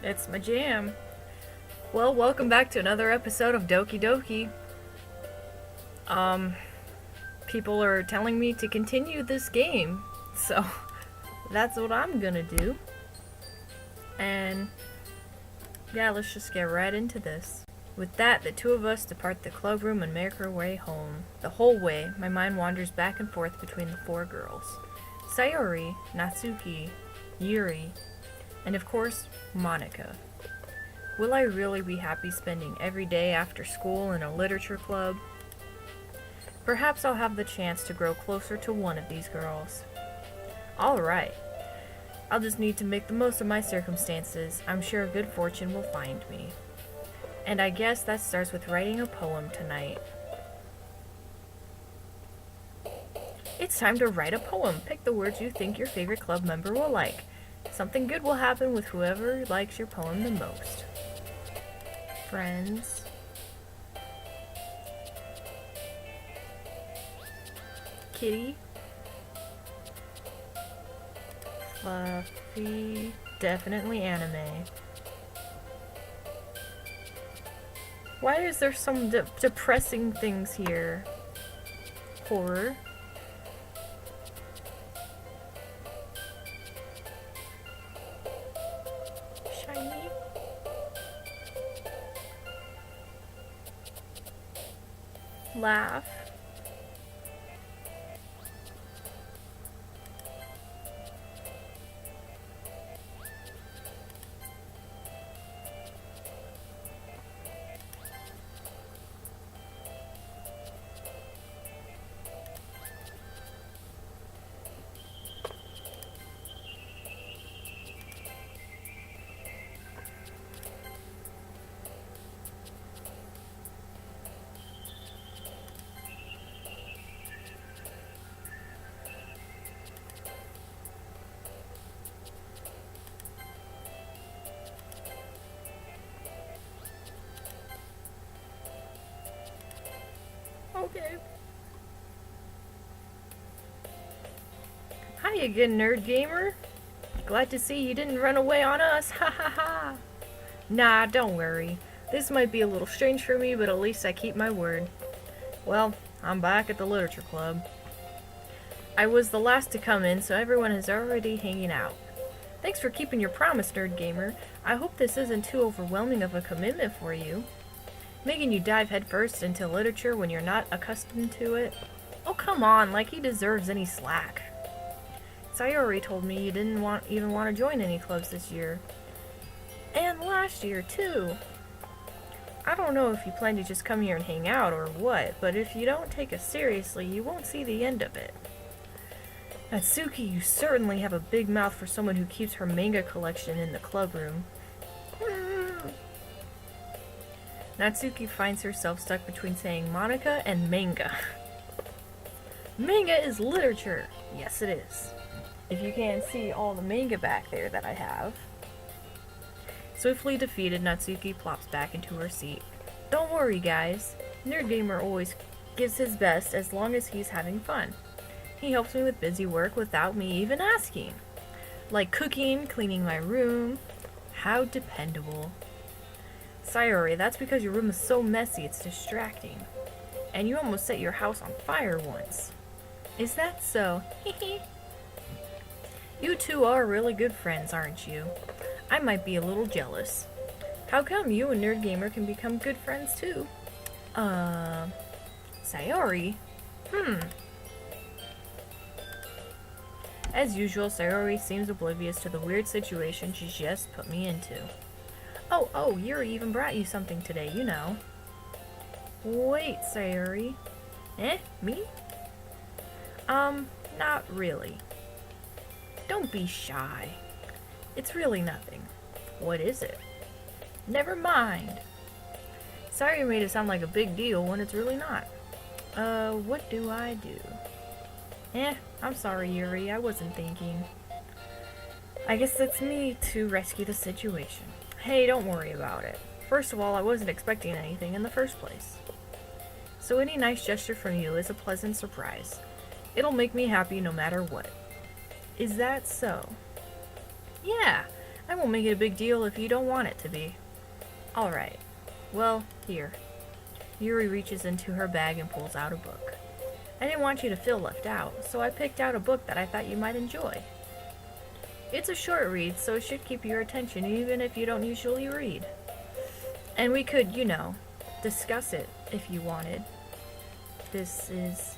It's my jam. Well, welcome back to another episode of Doki Doki. People are telling me to continue this game, so that's what I'm gonna do. And yeah, let's just get right into this. With that, the two of us depart the club room and make our way home. The whole way, my mind wanders back and forth between the four girls. Sayori, Natsuki, Yuri, and of course, Monika. Will I really be happy spending every day after school in a literature club? Perhaps I'll have the chance to grow closer to one of these girls. Alright. I'll just need to make the most of my circumstances. I'm sure good fortune will find me. And I guess that starts with writing a poem tonight. It's time to write a poem. Pick the words you think your favorite club member will like. Something good will happen with whoever likes your poem the most. Friends. Kitty. Fluffy. Definitely anime. Why is there some depressing things here? Horror. Shiny. Laugh. Okay. Hi again, nerd gamer. Glad to see you didn't run away on us. Ha ha ha. Nah, don't worry. This might be a little strange for me, but at least I keep my word. Well, I'm back at the literature club. I was the last to come in, so everyone is already hanging out. Thanks for keeping your promise, nerd gamer. I hope this isn't too overwhelming of a commitment for you. Making you dive headfirst into literature when you're not accustomed to it? Oh, come on, like he deserves any slack. Sayori told me you didn't even want to join any clubs this year. And last year, too. I don't know if you plan to just come here and hang out or what, but if you don't take us seriously, you won't see the end of it. Natsuki, you certainly have a big mouth for someone who keeps her manga collection in the club room. Natsuki finds herself stuck between saying Monika and manga. Manga is literature. Yes, it is. If you can't see all the manga back there that I have. Swiftly defeated, Natsuki plops back into her seat. Don't worry, guys. Nerd Gamer always gives his best as long as he's having fun. He helps me with busy work without me even asking. Like cooking, cleaning my room. How dependable. Sayori, that's because your room is so messy it's distracting. And you almost set your house on fire once. Is that so? Hehe. You two are really good friends, aren't you? I might be a little jealous. How come you and Nerd Gamer can become good friends too? Sayori? As usual, Sayori seems oblivious to the weird situation she just put me into. Oh, Yuri even brought you something today, you know. Wait, Sayori. Me? Not really. Don't be shy. It's really nothing. What is it? Never mind. Sayori made it sound like a big deal when it's really not. What do I do? I'm sorry, Yuri, I wasn't thinking. I guess it's me to rescue the situation. Hey, don't worry about it. First of all, I wasn't expecting anything in the first place. So any nice gesture from you is a pleasant surprise. It'll make me happy no matter what. Is that so? Yeah, I won't make it a big deal if you don't want it to be. Alright. Well, here. Yuri reaches into her bag and pulls out a book. I didn't want you to feel left out, so I picked out a book that I thought you might enjoy. It's a short read, so it should keep your attention even if you don't usually read. And we could, discuss it if you wanted. This is...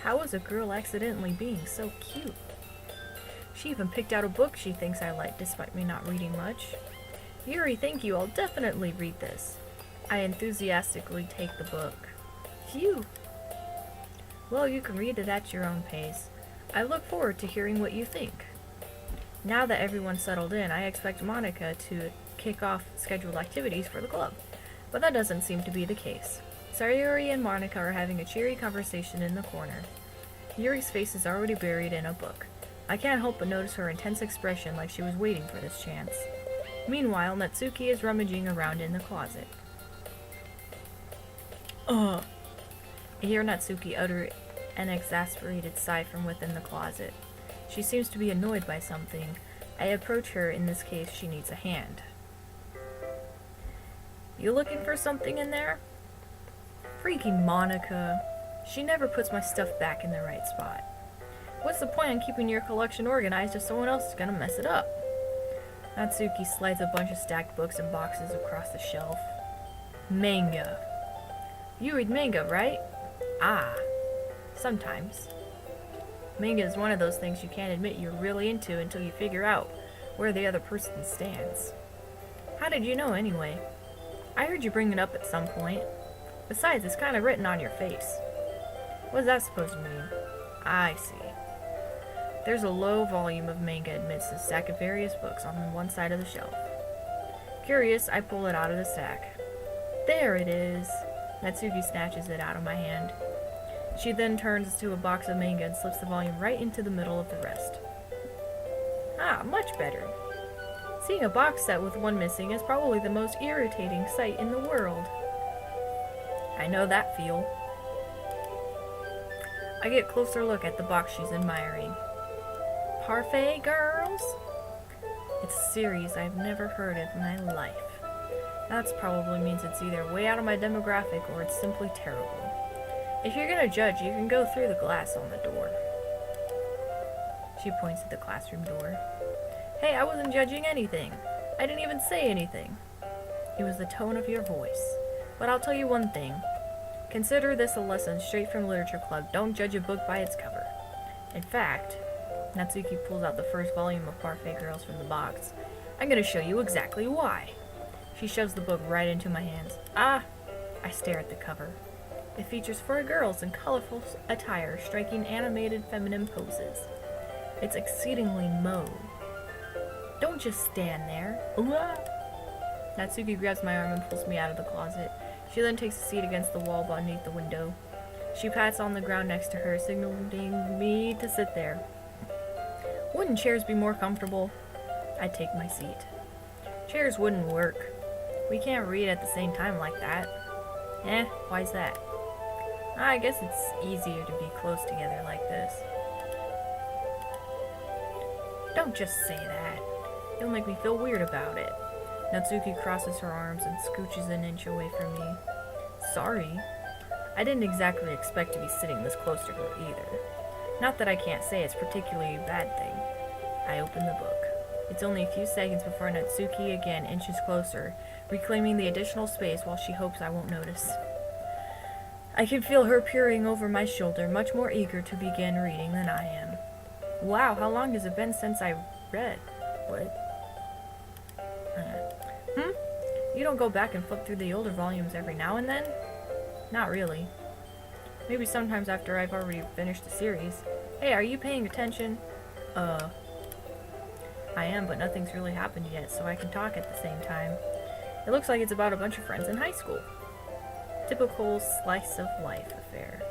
How is a girl accidentally being so cute? She even picked out a book she thinks I like, despite me not reading much. Yuri, thank you, I'll definitely read this. I enthusiastically take the book. Phew! Well, you can read it at your own pace. I look forward to hearing what you think. Now that everyone's settled in, I expect Monica to kick off scheduled activities for the club. But that doesn't seem to be the case. Sayuri and Monica are having a cheery conversation in the corner. Yuri's face is already buried in a book. I can't help but notice her intense expression like she was waiting for this chance. Meanwhile, Natsuki is rummaging around in the closet. Ugh! I hear Natsuki utter an exasperated sigh from within the closet. She seems to be annoyed by something. I approach her. In this case, she needs a hand. You looking for something in there? Freaking Monica. She never puts my stuff back in the right spot. What's the point in keeping your collection organized if someone else is gonna mess it up? Natsuki slides a bunch of stacked books and boxes across the shelf. Manga. You read manga, right? Ah. Sometimes. Manga is one of those things you can't admit you're really into until you figure out where the other person stands. How did you know anyway? I heard you bring it up at some point. Besides, it's kind of written on your face. What's that supposed to mean? I see. There's a low volume of manga amidst a stack of various books on one side of the shelf. Curious, I pull it out of the stack. There it is. Natsuki snatches it out of my hand. She then turns to a box of manga and slips the volume right into the middle of the rest. Ah, much better. Seeing a box set with one missing is probably the most irritating sight in the world. I know that feel. I get a closer look at the box she's admiring. Parfait Girls? It's a series I've never heard of in my life. That probably means it's either way out of my demographic or it's simply terrible. If you're gonna judge, you can go through the glass on the door. She points at the classroom door. Hey, I wasn't judging anything. I didn't even say anything. It was the tone of your voice. But I'll tell you one thing. Consider this a lesson straight from Literature Club. Don't judge a book by its cover. In fact, Natsuki pulls out the first volume of Parfait Girls from the box. I'm gonna show you exactly why. She shoves the book right into my hands. Ah! I stare at the cover. It features 4 girls in colorful attire, striking animated feminine poses. It's exceedingly mauve. Don't just stand there. Ooh, ah. Natsuki grabs my arm and pulls me out of the closet. She then takes a seat against the wall beneath the window. She pats on the ground next to her, signaling me to sit there. Wouldn't chairs be more comfortable? I take my seat. Chairs wouldn't work. We can't read at the same time like that. Why's that? I guess it's easier to be close together like this. Don't just say that. You'll make me feel weird about it. Natsuki crosses her arms and scooches an inch away from me. Sorry. I didn't exactly expect to be sitting this close to her either. Not that I can't say it's particularly a bad thing. I open the book. It's only a few seconds before Natsuki again inches closer, reclaiming the additional space while she hopes I won't notice. I can feel her peering over my shoulder, much more eager to begin reading than I am. Wow, how long has it been since I read? What? You don't go back and flip through the older volumes every now and then? Not really. Maybe sometimes after I've already finished the series. Hey, are you paying attention? I am, but nothing's really happened yet, so I can talk at the same time. It looks like it's about a bunch of friends in high school. Typical slice of life affair.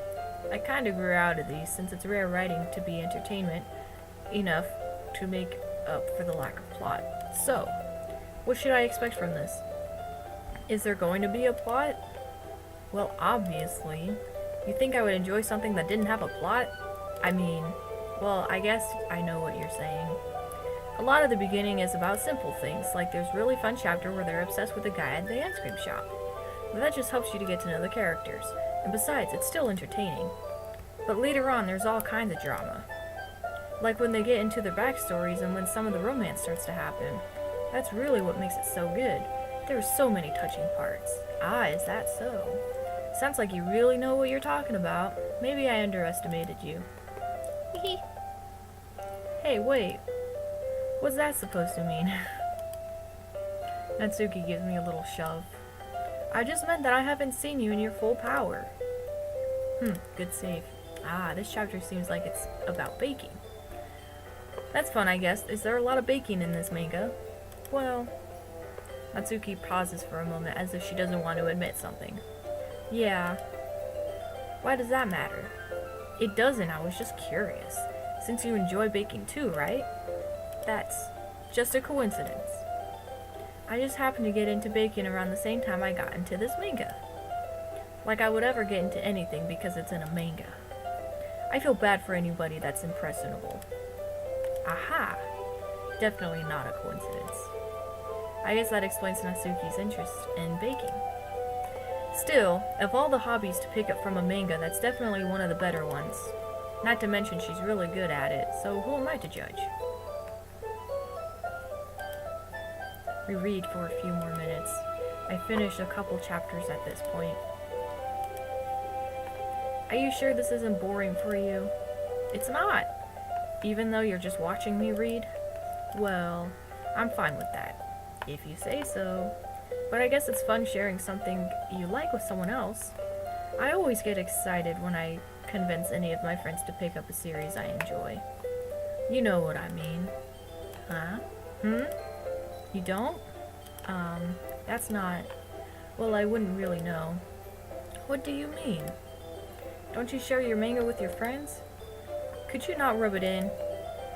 I kinda grew out of these, since it's rare writing to be entertainment enough to make up for the lack of plot. So, what should I expect from this? Is there going to be a plot? Well, obviously. You think I would enjoy something that didn't have a plot? I mean, well, I guess I know what you're saying. A lot of the beginning is about simple things, like there's a really fun chapter where they're obsessed with the guy at the ice cream shop. But that just helps you to get to know the characters, and besides, it's still entertaining. But later on, there's all kinds of drama. Like when they get into their backstories and when some of the romance starts to happen. That's really what makes it so good. There's so many touching parts. Ah, is that so? Sounds like you really know what you're talking about. Maybe I underestimated you. Hey, wait. What's that supposed to mean? Natsuki gives me a little shove. I just meant that I haven't seen you in your full power. Good save. Ah, this chapter seems like it's about baking. That's fun, I guess. Is there a lot of baking in this manga? Well... Natsuki pauses for a moment as if she doesn't want to admit something. Yeah. Why does that matter? It doesn't, I was just curious. Since you enjoy baking too, right? That's just a coincidence. I just happened to get into baking around the same time I got into this manga. Like I would ever get into anything because it's in a manga. I feel bad for anybody that's impressionable. Aha! Definitely not a coincidence. I guess that explains Natsuki's interest in baking. Still, of all the hobbies to pick up from a manga, that's definitely one of the better ones. Not to mention she's really good at it, so who am I to judge? We read for a few more minutes. I finished a couple chapters at this point. Are you sure this isn't boring for you? It's not. Even though you're just watching me read? Well, I'm fine with that. If you say so. But I guess it's fun sharing something you like with someone else. I always get excited when I convince any of my friends to pick up a series I enjoy. You know what I mean. Huh? You don't? That's not... Well, I wouldn't really know. What do you mean? Don't you share your manga with your friends? Could you not rub it in?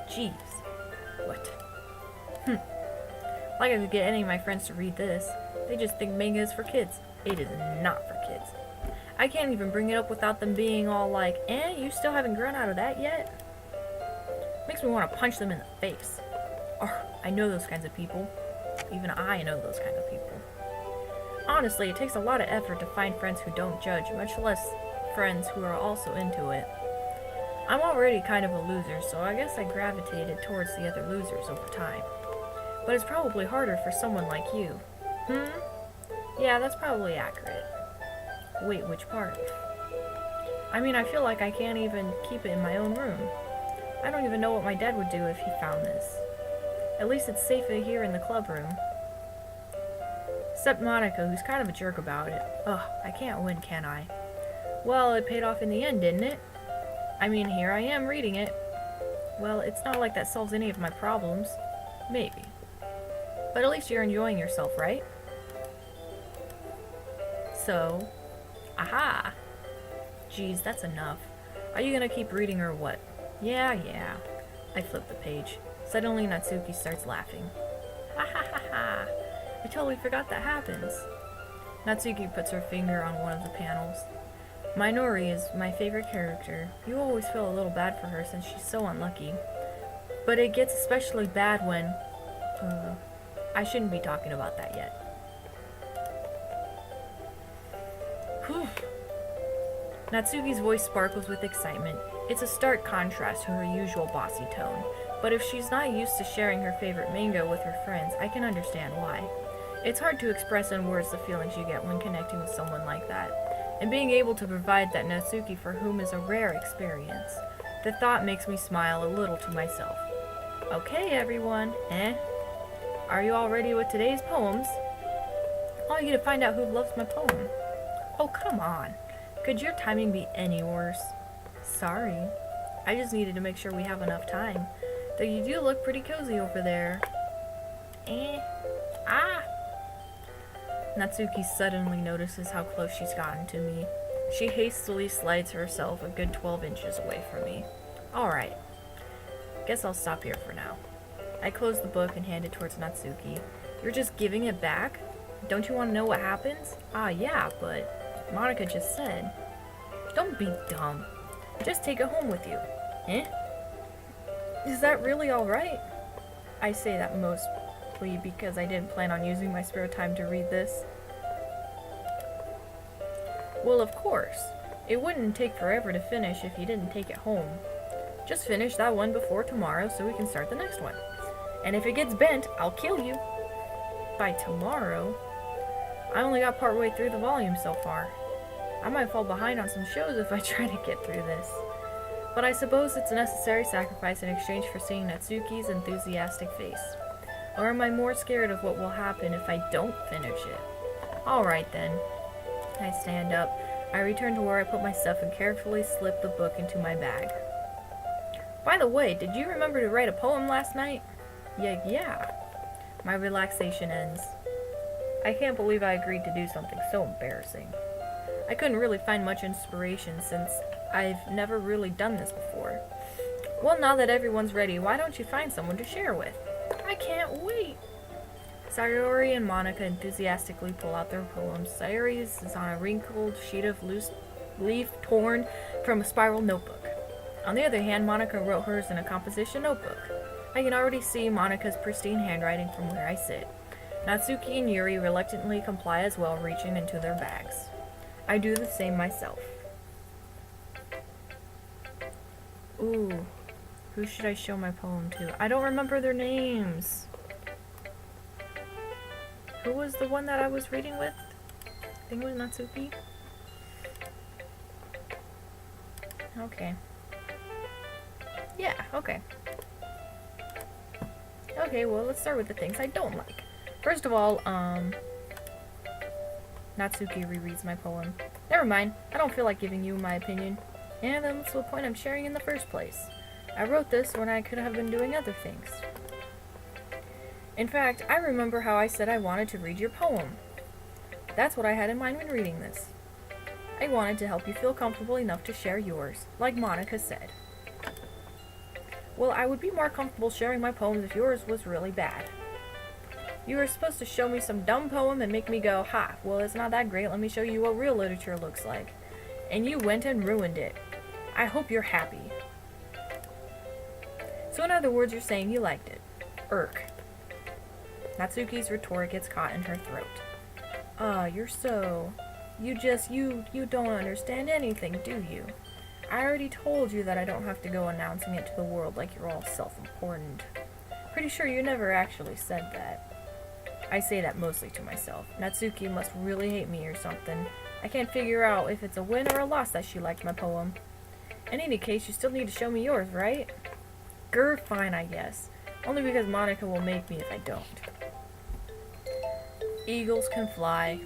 Jeez. What? Like I could get any of my friends to read this. They just think manga is for kids. It is not for kids. I can't even bring it up without them being all like, you still haven't grown out of that yet? Makes me want to punch them in the face. Oh, I know those kinds of people. Even I know those kind of people. Honestly, it takes a lot of effort to find friends who don't judge, much less friends who are also into it. I'm already kind of a loser, so I guess I gravitated towards the other losers over time. But it's probably harder for someone like you. Yeah, that's probably accurate. Wait, which part? I mean, I feel like I can't even keep it in my own room. I don't even know what my dad would do if he found this. At least it's safer here in the club room. Except Monica, who's kind of a jerk about it. Ugh, I can't win, can I? Well, it paid off in the end, didn't it? I mean, here I am reading it. Well, it's not like that solves any of my problems. Maybe. But at least you're enjoying yourself, right? So, aha! Geez, that's enough. Are you gonna keep reading or what? Yeah. I flip the page. Suddenly Natsuki starts laughing. Ha ha ha ha! I totally forgot that happens. Natsuki puts her finger on one of the panels. Minori is my favorite character. You always feel a little bad for her since she's so unlucky. But it gets especially bad when... I shouldn't be talking about that yet. Whew. Natsuki's voice sparkles with excitement. It's a stark contrast to her usual bossy tone. But if she's not used to sharing her favorite manga with her friends, I can understand why. It's hard to express in words the feelings you get when connecting with someone like that. And being able to provide that Natsuki for whom is a rare experience. The thought makes me smile a little to myself. Okay, everyone. Are you all ready with today's poems? I want you to find out who loves my poem. Oh, come on. Could your timing be any worse? Sorry. I just needed to make sure we have enough time. Though you do look pretty cozy over there. Natsuki suddenly notices how close she's gotten to me. She hastily slides herself a good 12 inches away from me. Alright. Guess I'll stop here for now. I close the book and hand it towards Natsuki. You're just giving it back? Don't you want to know what happens? Yeah, but Monica just said. Don't be dumb. Just take it home with you. Is that really alright? I say that mostly because I didn't plan on using my spare time to read this. Well, of course. It wouldn't take forever to finish if you didn't take it home. Just finish that one before tomorrow so we can start the next one. And if it gets bent, I'll kill you. By tomorrow? I only got partway through the volume so far. I might fall behind on some shows if I try to get through this. But I suppose it's a necessary sacrifice in exchange for seeing Natsuki's enthusiastic face. Or am I more scared of what will happen if I don't finish it? Alright then. I stand up. I return to where I put my stuff and carefully slip the book into my bag. By the way, did you remember to write a poem last night? Yeah. My relaxation ends. I can't believe I agreed to do something so embarrassing. I couldn't really find much inspiration since I've never really done this before. Well, now that everyone's ready, why don't you find someone to share with? I can't wait! Sayori and Monica enthusiastically pull out their poems. Sayori's is on a wrinkled sheet of loose leaf torn from a spiral notebook. On the other hand, Monica wrote hers in a composition notebook. I can already see Monica's pristine handwriting from where I sit. Natsuki and Yuri reluctantly comply as well, reaching into their bags. I do the same myself. Ooh, who should I show my poem to? I don't remember their names. Who was the one that I was reading with? I think it was Natsuki. Okay. Yeah, okay. Okay, well, let's start with the things I don't like. First of all, Natsuki rereads my poem. Never mind, I don't feel like giving you my opinion. And that's the point I'm sharing in the first place. I wrote this when I could have been doing other things. In fact, I remember how I said I wanted to read your poem. That's what I had in mind when reading this. I wanted to help you feel comfortable enough to share yours, like Monica said. Well, I would be more comfortable sharing my poems if yours was really bad. You were supposed to show me some dumb poem and make me go, ha, well, it's not that great, let me show you what real literature looks like. And you went and ruined it. I hope you're happy. So in other words, you're saying you liked it. Irk. Natsuki's retort gets caught in her throat. You're so... You don't understand anything, do you? I already told you that I don't have to go announcing it to the world like you're all self-important. Pretty sure you never actually said that. I say that mostly to myself. Natsuki must really hate me or something. I can't figure out if it's a win or a loss that she liked my poem. In any case, you still need to show me yours, right? Grr, fine, I guess. Only because Monica will make me if I don't. Eagles can fly.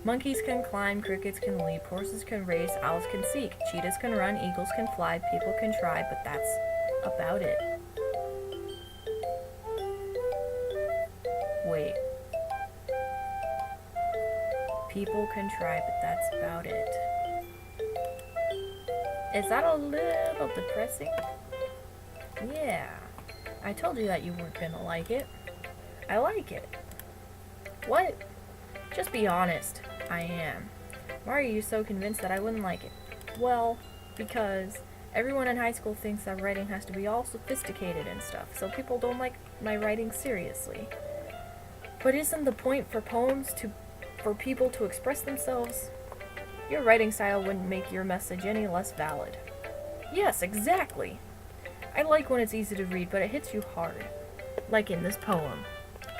Monkeys can climb, crickets can leap, horses can race, owls can seek, cheetahs can run, eagles can fly, people can try, but that's about it. Wait. People can try, but that's about it. Is that a little depressing? Yeah. I told you that you weren't gonna like it. I like it. What? Just be honest. I am. Why are you so convinced that I wouldn't like it? Well, because everyone in high school thinks that writing has to be all sophisticated and stuff, so people don't like my writing seriously. But isn't the point for poems for people to express themselves? Your writing style wouldn't make your message any less valid. Yes, exactly. I like when it's easy to read, but it hits you hard. Like in this poem.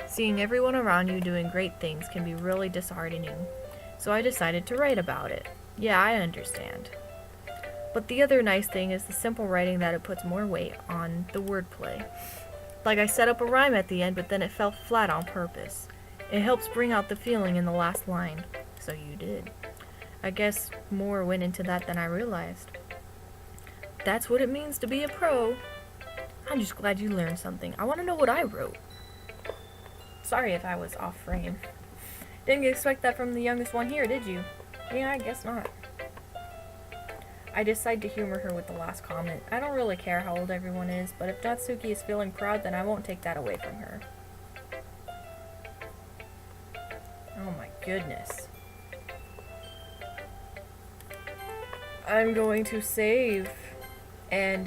Seeing everyone around you doing great things can be really disheartening. So I decided to write about it. Yeah, I understand. But the other nice thing is the simple writing that it puts more weight on the wordplay. Like I set up a rhyme at the end, but then it fell flat on purpose. It helps bring out the feeling in the last line. So you did. I guess more went into that than I realized. That's what it means to be a pro. I'm just glad you learned something. I want to know what I wrote. Sorry if I was off frame. Didn't expect that from the youngest one here, did you? Yeah, I guess not. I decide to humor her with the last comment. I don't really care how old everyone is, but if Natsuki is feeling proud, then I won't take that away from her. Oh my goodness. I'm going to save and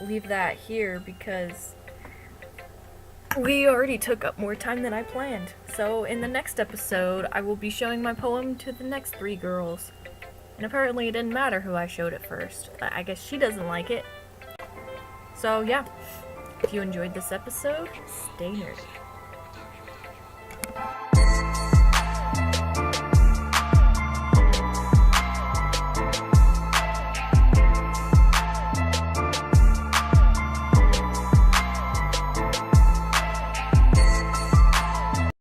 leave that here because We already took up more time than I planned. So in the next episode, I will be showing my poem to the next 3 girls. And apparently it didn't matter who I showed it first. I guess she doesn't like it. So yeah, if you enjoyed this episode, stay nerdy.